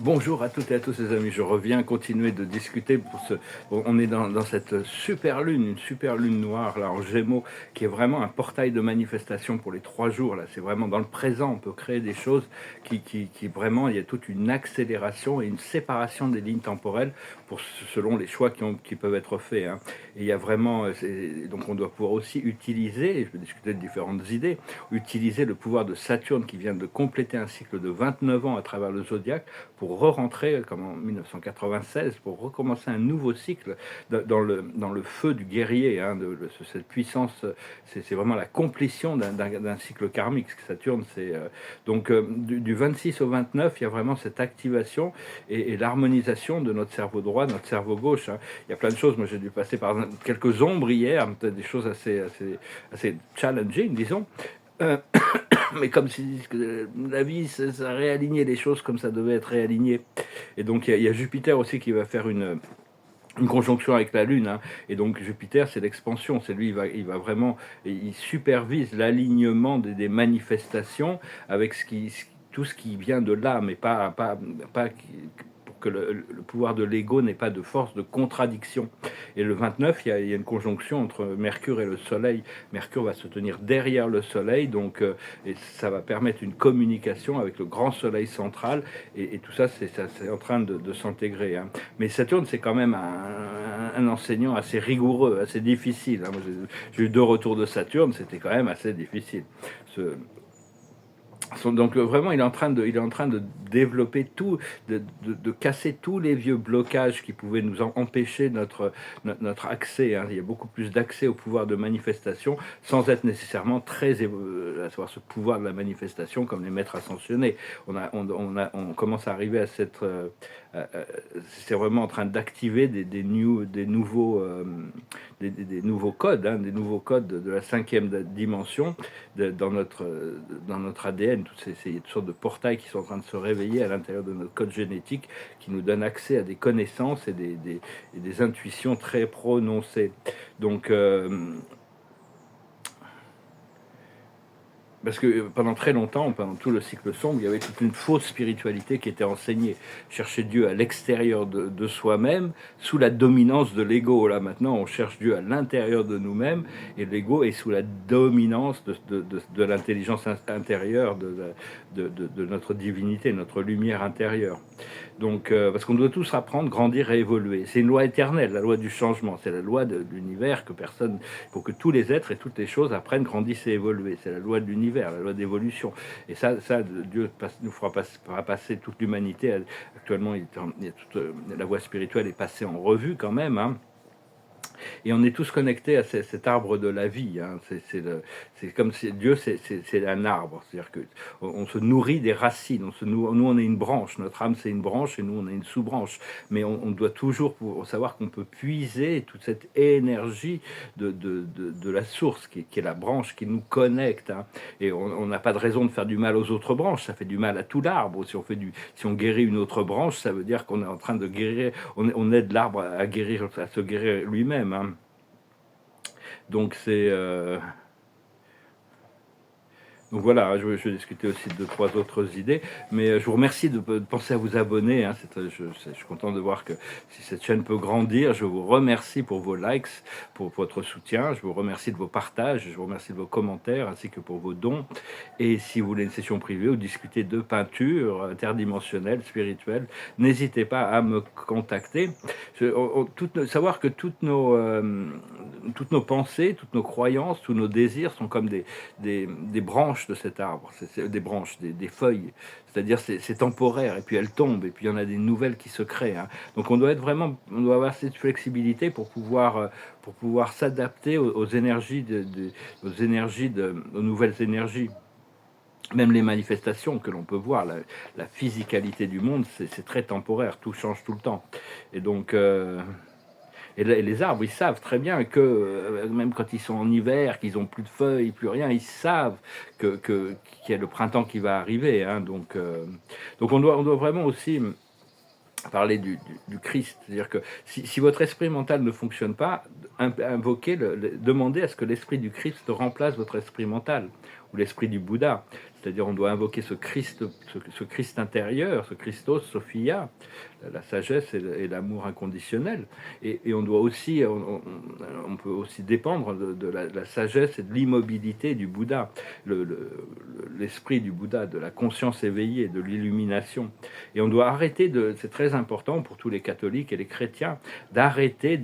Bonjour à toutes et à tous les amis, je reviens continuer de discuter pour ce... On est dans cette super lune, une super lune noire là en Gémeaux, qui est vraiment un portail de manifestation pour les 3 jours. Là, c'est vraiment dans le présent, on peut créer des choses qui vraiment, il y a toute une accélération et une séparation des lignes temporelles selon les choix qui peuvent être faits. Hein. Et il y a vraiment, donc on doit pouvoir aussi utiliser, et je vais discuter de différentes idées, utiliser le pouvoir de Saturne qui vient de compléter un cycle de 29 ans à travers le zodiaque pour re-rentrer, comme en 1996, pour recommencer un nouveau cycle dans le feu du guerrier, hein, cette puissance, c'est vraiment la complétion d'un cycle karmique. Saturne, c'est du 26 au 29, il y a vraiment cette activation et l'harmonisation de notre cerveau droit, notre cerveau gauche. Hein. Il y a plein de choses, moi j'ai dû passer par quelques ombres hier, peut-être des choses assez challenging, disons. Euh, mais comme si la vie, ça réalignait les choses comme ça devait être réaligné. Et donc il y a Jupiter aussi qui va faire une conjonction avec la Lune, hein. Et donc Jupiter, c'est l'expansion, c'est lui, il va vraiment, il supervise l'alignement des manifestations avec tout ce qui vient de l'âme, et pas pour que le pouvoir de l'ego n'ait pas de force de contradiction. Et le 29, il y a une conjonction entre Mercure et le Soleil. Mercure va se tenir derrière le Soleil, donc et ça va permettre une communication avec le grand Soleil central, et tout ça, c'est en train de s'intégrer. Hein. Mais Saturne, c'est quand même un enseignant assez rigoureux, assez difficile. Hein. J'ai eu 2 retours de Saturne, c'était quand même assez difficile. Ce, donc vraiment, il est en train de développer tout, de casser tous les vieux blocages qui pouvaient nous empêcher notre accès. Hein. Il y a beaucoup plus d'accès au pouvoir de manifestation sans être nécessairement à savoir ce pouvoir de la manifestation comme les maîtres ascensionnés. On commence à arriver à cette... c'est vraiment en train d'activer des nouveaux codes, hein, des nouveaux codes de la 5e dimension dans notre ADN. Il y a toutes sortes de portails qui sont en train de se réveiller à l'intérieur de notre code génétique qui nous donnent accès à des connaissances et des intuitions très prononcées. Donc, parce que pendant très longtemps, pendant tout le cycle sombre, il y avait toute une fausse spiritualité qui était enseignée. Chercher Dieu à l'extérieur de soi-même, sous la dominance de l'ego. Là, maintenant, on cherche Dieu à l'intérieur de nous-mêmes, et l'ego est sous la dominance de l'intelligence intérieure, de notre divinité, notre lumière intérieure. Donc, parce qu'on doit tous apprendre, grandir et évoluer. C'est une loi éternelle, la loi du changement. C'est la loi de l'univers pour que tous les êtres et toutes les choses apprennent, grandissent et évoluent. C'est la loi de l'univers, la loi d'évolution. Et ça, Dieu nous fera passer toute l'humanité. Actuellement, la voie spirituelle est passée en revue quand même. Hein. Et on est tous connectés à cet arbre de la vie. Hein. C'est comme si Dieu, c'est un arbre. C'est-à-dire qu'on se nourrit des racines. Nous, on est une branche. Notre âme, c'est une branche, et nous, on est une sous-branche. Mais on doit toujours savoir qu'on peut puiser toute cette énergie de la source, qui est la branche qui nous connecte. Hein. Et on n'a pas de raison de faire du mal aux autres branches. Ça fait du mal à tout l'arbre. Si on guérit une autre branche, ça veut dire qu'on est en train de guérir. On aide l'arbre à se guérir lui-même. Hein. Donc donc voilà, je vais discuter aussi de 3 autres idées, mais je vous remercie de penser à vous abonner. Hein. Je suis content de voir que si cette chaîne peut grandir, je vous remercie pour vos likes, pour votre soutien, je vous remercie de vos partages, je vous remercie de vos commentaires, ainsi que pour vos dons. Et si vous voulez une session privée ou discuter de peinture interdimensionnelle, spirituelle, n'hésitez pas à me contacter. Savoir que toutes nos pensées, toutes nos croyances, tous nos désirs sont comme des branches de cet arbre, c'est des branches, des feuilles, c'est-à-dire c'est temporaire, et puis elles tombent, et puis il y en a des nouvelles qui se créent. Hein. Donc on doit avoir cette flexibilité pour pouvoir s'adapter aux énergies, aux nouvelles énergies. Même les manifestations que l'on peut voir, la physicalité du monde, c'est très temporaire, tout change tout le temps. Et donc... Et les arbres, ils savent très bien que, même quand ils sont en hiver, qu'ils n'ont plus de feuilles, plus rien, ils savent qu'il y a le printemps qui va arriver. Hein. Donc on doit vraiment aussi parler du Christ. C'est-à-dire que si votre esprit mental ne fonctionne pas, demandez à ce que l'esprit du Christ remplace votre esprit mental. ou l'esprit du Bouddha. C'est-à-dire on doit invoquer ce Christ, ce Christ intérieur, ce Christos, Sophia, la sagesse et l'amour inconditionnel. Et on doit aussi, on peut aussi dépendre de la sagesse et de l'immobilité du Bouddha, l'esprit du Bouddha, de la conscience éveillée, de l'illumination. Et on doit arrêter c'est très important pour tous les catholiques et les chrétiens, d'arrêter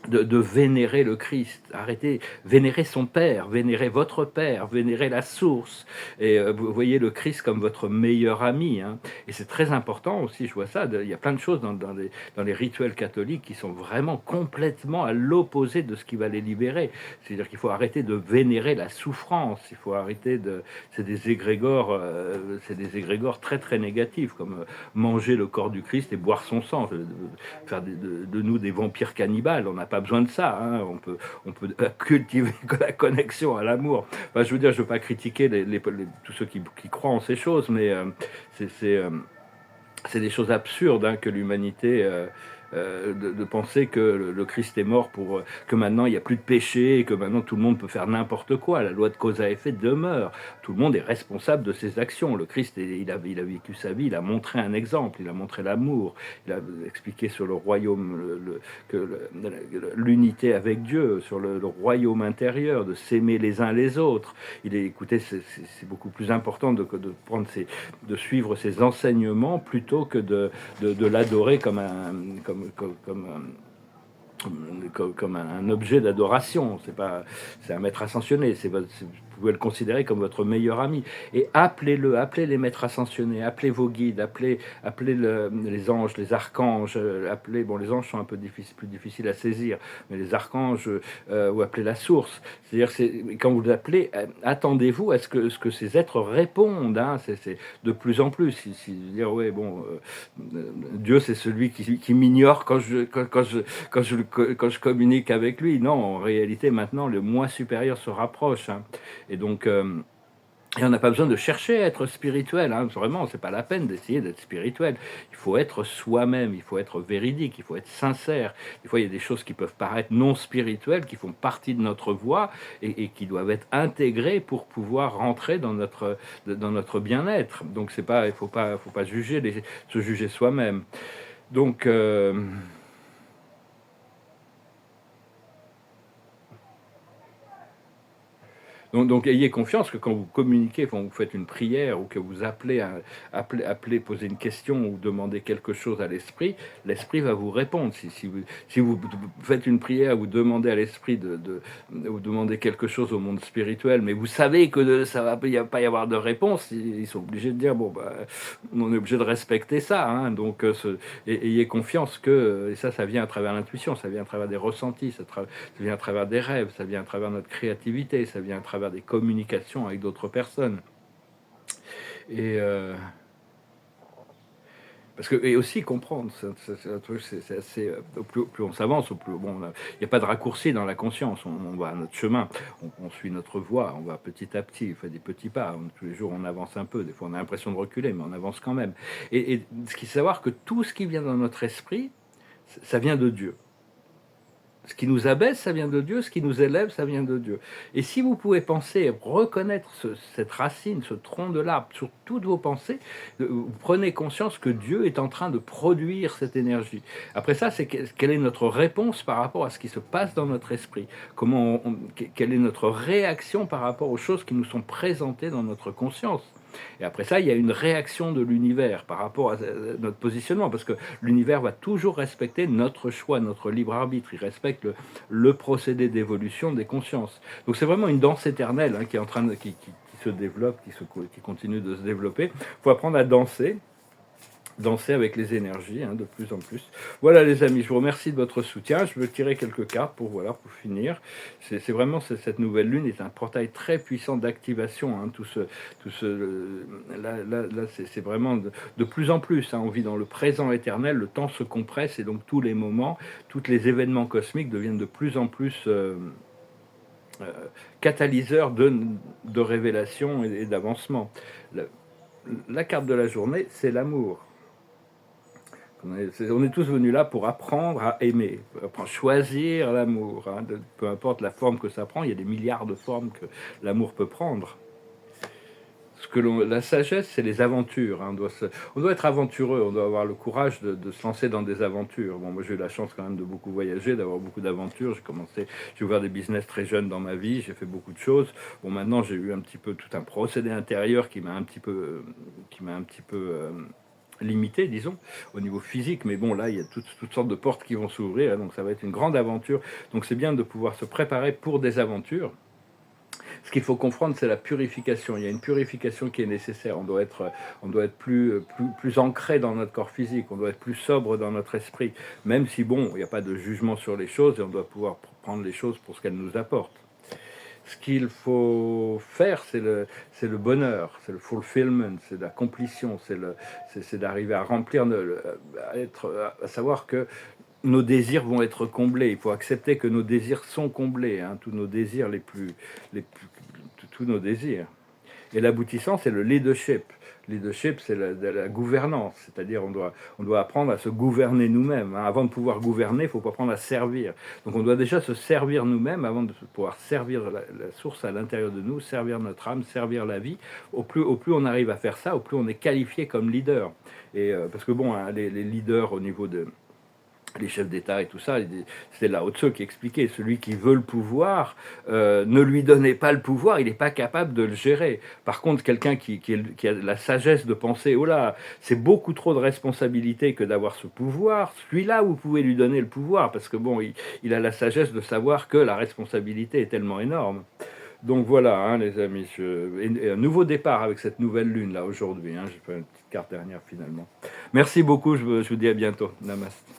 de vénérer le Christ, arrêtez, vénérer son Père, vénérer votre Père, vénérer la source, et vous voyez le Christ comme votre meilleur ami, hein. Et c'est très important aussi, je vois ça, il y a plein de choses dans les rituels catholiques qui sont vraiment complètement à l'opposé de ce qui va les libérer. C'est-à-dire qu'il faut arrêter de vénérer la souffrance, il faut arrêter c'est des égrégores très très négatifs, comme manger le corps du Christ et boire son sang, faire de nous des vampires cannibales. On n'a pas besoin de ça, hein. On peut cultiver la connexion à l'amour. Enfin, je veux dire, je veux pas critiquer tous ceux qui croient en ces choses, mais c'est des choses absurdes, hein, que l'humanité de penser que le Christ est mort pour que maintenant il n'y a plus de péché et que maintenant tout le monde peut faire n'importe quoi. La loi de cause à effet demeure. Tout le monde est responsable de ses actions. Le Christ, il a vécu sa vie, il a montré un exemple, il a montré l'amour, il a expliqué sur le royaume, l'unité avec Dieu, sur le royaume intérieur, de s'aimer les uns les autres. Écoutez, c'est beaucoup plus important de suivre ses enseignements plutôt que de l'adorer comme un objet d'adoration. C'est un maître ascensionné. Vous pouvez le considérer comme votre meilleur ami. Et appelez les maîtres ascensionnés, appelez vos guides, appelez les anges, les archanges, les anges sont un peu plus difficiles à saisir, mais les archanges, ou appelez la source. C'est-à-dire, quand vous l'appelez, attendez-vous à ce que ces êtres répondent, hein. C'est de plus en plus. Dire, ouais, bon, Dieu, c'est celui qui m'ignore quand je communique avec lui. Non, en réalité, maintenant, le moi supérieur se rapproche, hein. Et donc, et on n'a pas besoin de chercher à être spirituel, hein. Vraiment, c'est pas la peine d'essayer d'être spirituel. Il faut être soi-même, il faut être véridique, il faut être sincère. Des fois, il y a des choses qui peuvent paraître non spirituelles, qui font partie de notre voie et qui doivent être intégrées pour pouvoir rentrer dans notre bien-être. Donc, il faut pas se juger soi-même. Donc, donc, ayez confiance que quand vous communiquez, quand vous faites une prière ou que vous appelez, posez une question ou demandez quelque chose à l'esprit, l'esprit va vous répondre. Si vous faites une prière, vous demandez à l'esprit vous demandez quelque chose au monde spirituel, mais vous savez que ça va pas y avoir de réponse, ils sont obligés de dire bon, bah, on est obligé de respecter ça, hein. Donc ayez confiance que, et ça vient à travers l'intuition, ça vient à travers des ressentis, ça vient à travers des rêves, ça vient à travers notre créativité, ça vient à travers des communications avec d'autres personnes. Et et aussi comprendre, c'est assez, plus on s'avance, plus bon, il n'y a pas de raccourci dans la conscience, on va à notre chemin, on suit notre voie, on va petit à petit, on fait des petits pas, tous les jours on avance un peu, des fois on a l'impression de reculer, mais on avance quand même. Et ce qu'il faut savoir, que tout ce qui vient dans notre esprit, ça vient de Dieu. Ce qui nous abaisse, ça vient de Dieu. Ce qui nous élève, ça vient de Dieu. Et si vous pouvez penser, reconnaître cette racine, ce tronc de l'arbre sur toutes vos pensées, vous prenez conscience que Dieu est en train de produire cette énergie. Après ça, c'est quelle est notre réponse par rapport à ce qui se passe dans notre esprit. Quelle est notre réaction par rapport aux choses qui nous sont présentées dans notre conscience. Et après ça, il y a une réaction de l'univers par rapport à notre positionnement, parce que l'univers va toujours respecter notre choix, notre libre arbitre. Il respecte le procédé d'évolution des consciences. Donc c'est vraiment une danse éternelle, hein, qui est en train qui se développe, qui continue de se développer. Il faut apprendre à danser avec les énergies, hein, de plus en plus. Voilà les amis, je vous remercie de votre soutien. Je veux tirer quelques cartes pour finir. C'est vraiment cette nouvelle lune est un portail très puissant d'activation, hein, là c'est vraiment de plus en plus, hein, on vit dans le présent éternel, le temps se compresse et donc tous les moments, tous les événements cosmiques deviennent de plus en plus catalyseurs de révélation et d'avancement. La carte de la journée, c'est l'amour. On est tous venus là pour apprendre à aimer, choisir l'amour, hein, peu importe la forme que ça prend. Il y a des milliards de formes que l'amour peut prendre. La sagesse, c'est les aventures, hein. On doit être aventureux, on doit avoir le courage de se lancer dans des aventures. Bon, moi j'ai eu la chance quand même de beaucoup voyager, d'avoir beaucoup d'aventures. J'ai ouvert des business très jeunes dans ma vie, j'ai fait beaucoup de choses. Bon, maintenant j'ai eu un petit peu tout un procédé intérieur qui m'a un petit peu, limité, disons, au niveau physique. Mais bon, là, il y a toutes sortes de portes qui vont s'ouvrir, donc ça va être une grande aventure. Donc c'est bien de pouvoir se préparer pour des aventures. Ce qu'il faut comprendre, c'est la purification. Il y a une purification qui est nécessaire. On doit être plus ancré dans notre corps physique. On doit être plus sobre dans notre esprit. Même si, bon, il n'y a pas de jugement sur les choses et on doit pouvoir prendre les choses pour ce qu'elles nous apportent. Ce qu'il faut faire, c'est le bonheur, c'est le fulfillment, c'est la complétion, c'est d'arriver à remplir, à savoir que nos désirs vont être comblés. Il faut accepter que nos désirs sont comblés, hein, tous nos désirs tous nos désirs. Et l'aboutissant, c'est le leadership. Leadership, c'est la gouvernance, c'est-à-dire on doit apprendre à se gouverner nous-mêmes, hein. Avant de pouvoir gouverner, il faut apprendre à servir. Donc on doit déjà se servir nous-mêmes avant de pouvoir servir la source à l'intérieur de nous, servir notre âme, servir la vie. Au plus on arrive à faire ça, au plus on est qualifié comme leader. Et parce que bon, hein, les leaders au niveau de les chefs d'État et tout ça, c'est Lao Tse qui expliquait, celui qui veut le pouvoir, ne lui donnez pas le pouvoir, il n'est pas capable de le gérer. Par contre, quelqu'un qui a la sagesse de penser, oh là, c'est beaucoup trop de responsabilité que d'avoir ce pouvoir, celui-là, vous pouvez lui donner le pouvoir, parce que bon, il a la sagesse de savoir que la responsabilité est tellement énorme. Donc voilà, hein, les amis, et un nouveau départ avec cette nouvelle lune là aujourd'hui, hein, j'ai fait une petite carte dernière finalement. Merci beaucoup, je vous dis à bientôt. Namaste.